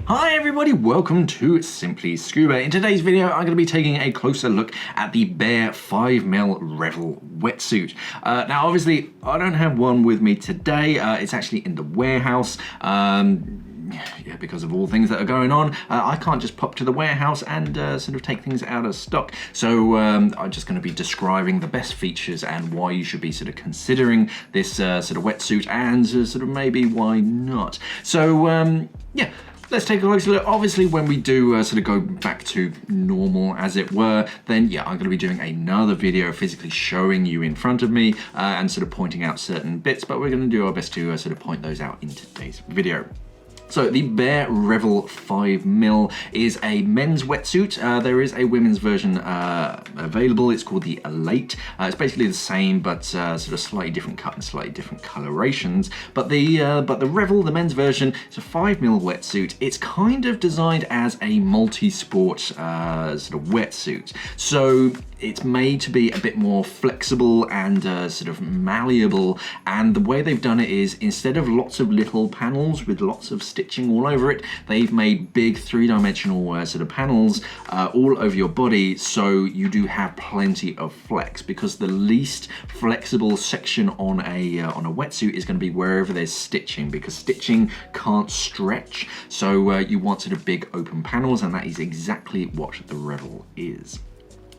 Hi everybody, welcome to Simply Scuba. In today's video, I'm going to be taking a closer look at the Bear 5mm Revel Wetsuit. Now obviously, I don't have one with me today, it's actually in the warehouse. Yeah, because of all things that are going on, I can't just pop to the warehouse and sort of take things out of stock. So I'm just going to be describing the best features and why you should be sort of considering this sort of wetsuit and sort of maybe why not. So yeah. Let's take a closer look. Obviously, when we do sort of go back to normal, as it were, then yeah, I'm going to be doing another video physically showing you in front of me and sort of pointing out certain bits, but we're going to do our best to sort of point those out in today's video. So the Bear Revel 5mm is a men's wetsuit. There is a women's version available. It's called the Elate. It's basically the same, but sort of slightly different cut and slightly different colorations. But the Revel, the men's version, is a 5mm wetsuit. It's kind of designed as a multi-sport sort of wetsuit. So it's made to be a bit more flexible and sort of malleable, and the way they've done it is, instead of lots of little panels with lots of stitching all over it, they've made big three-dimensional sort of panels all over your body, so you do have plenty of flex, because the least flexible section on a wetsuit is going to be wherever there's stitching, because stitching can't stretch, so you want sort of big open panels, and that is exactly what the Revel is.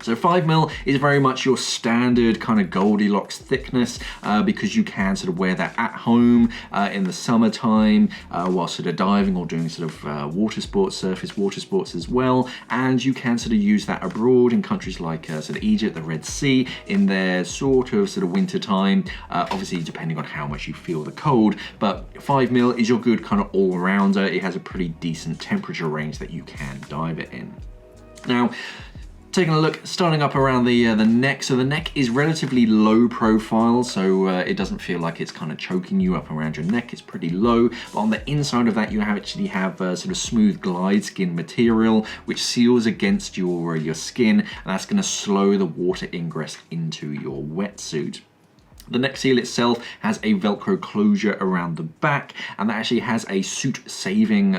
So 5mm is very much your standard kind of Goldilocks thickness because you can sort of wear that at home in the summertime while sort of diving or doing sort of water sports, surface water sports as well. And you can sort of use that abroad in countries like sort of Egypt, the Red Sea, in their sort of winter time, obviously depending on how much you feel the cold. But 5mm is your good kind of all-rounder. It has a pretty decent temperature range that you can dive it in. Now, taking a look, starting up around the neck. So the neck is relatively low profile, so it doesn't feel like it's kind of choking you up around your neck. It's pretty low, but on the inside of that you actually have sort of smooth glide skin material which seals against your skin, and that's going to slow the water ingress into your wetsuit. The neck seal itself has a Velcro closure around the back, and that actually has a suit-saving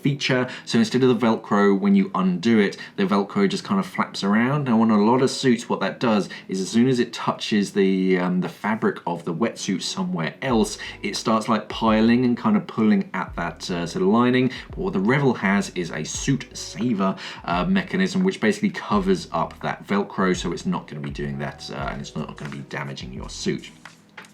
feature. So instead of the Velcro, when you undo it, the Velcro just kind of flaps around. Now on a lot of suits, what that does is as soon as it touches the fabric of the wetsuit somewhere else, it starts like piling and kind of pulling at that sort of lining. But what the Revel has is a suit-saver mechanism, which basically covers up that Velcro, so it's not going to be doing that, and it's not going to be damaging your suit.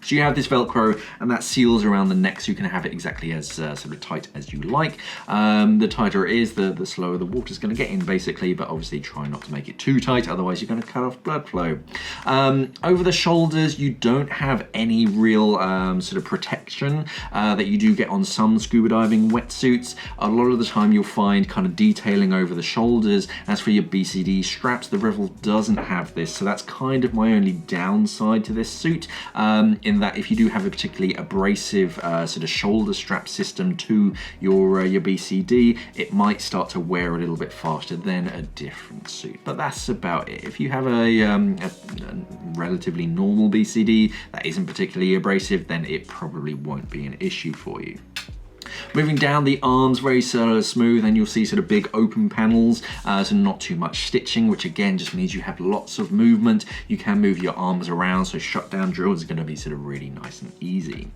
So you have this Velcro, and that seals around the neck, so you can have it exactly as sort of tight as you like. The tighter it is, the slower the water's going to get in, basically, but obviously try not to make it too tight, otherwise you're going to cut off blood flow. Over the shoulders, you don't have any real sort of protection that you do get on some scuba diving wetsuits. A lot of the time you'll find kind of detailing over the shoulders. As for your BCD straps, the Revel doesn't have this, so that's kind of my only downside to this suit. In that if you do have a particularly abrasive sort of shoulder strap system to your BCD, it might start to wear a little bit faster than a different suit. But that's about it. If you have a relatively normal BCD that isn't particularly abrasive, then it probably won't be an issue for you. Moving down the arms, very sort of smooth, and you'll see sort of big open panels, so not too much stitching, which again just means you have lots of movement. You can move your arms around, so shutdown drills are going to be sort of really nice and easy.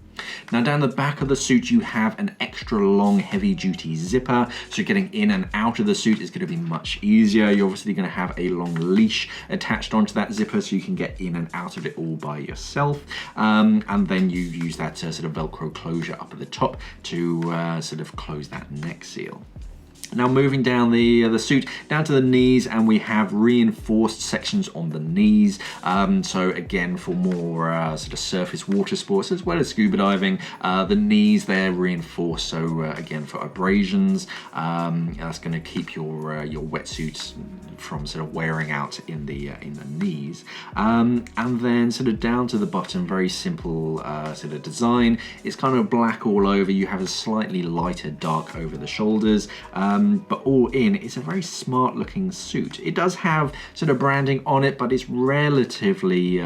Now down the back of the suit you have an extra long heavy duty zipper, so getting in and out of the suit is going to be much easier. You're obviously going to have a long leash attached onto that zipper so you can get in and out of it all by yourself, and then you use that sort of Velcro closure up at the top to sort of close that neck seal. Now moving down the suit down to the knees, and we have reinforced sections on the knees. So again, for more sort of surface water sports as well as scuba diving, the knees they're reinforced. So again, for abrasions, that's going to keep your wetsuit from sort of wearing out in the knees. And then sort of down to the bottom, very simple sort of design. It's kind of black all over. You have a slightly lighter dark over the shoulders. But all in, it's a very smart looking suit. It does have sort of branding on it, but it's relatively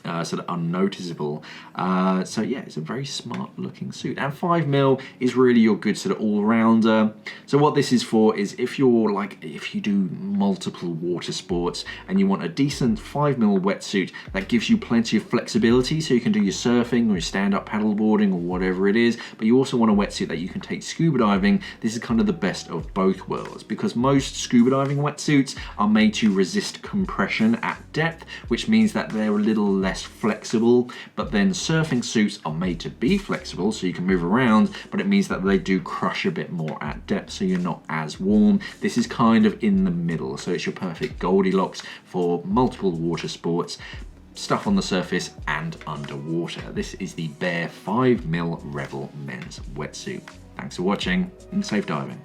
sort of unnoticeable. So yeah, it's a very smart looking suit, and 5mm is really your good sort of all-rounder. So what this is for is if you do multiple water sports and you want a decent 5mm wetsuit that gives you plenty of flexibility, so you can do your surfing or your stand-up paddleboarding or whatever it is, but you also want a wetsuit that you can take scuba diving. This is kind of the best of both worlds, because most scuba diving wetsuits are made to resist compression at depth, which means that they're a little less flexible. But then surfing suits are made to be flexible, so you can move around, but it means that they do crush a bit more at depth, so you're not as warm. This is kind of in the middle, so it's your perfect Goldilocks for multiple water sports, stuff on the surface and underwater. This is the Bear 5mm Revel men's wetsuit. Thanks for watching and safe diving.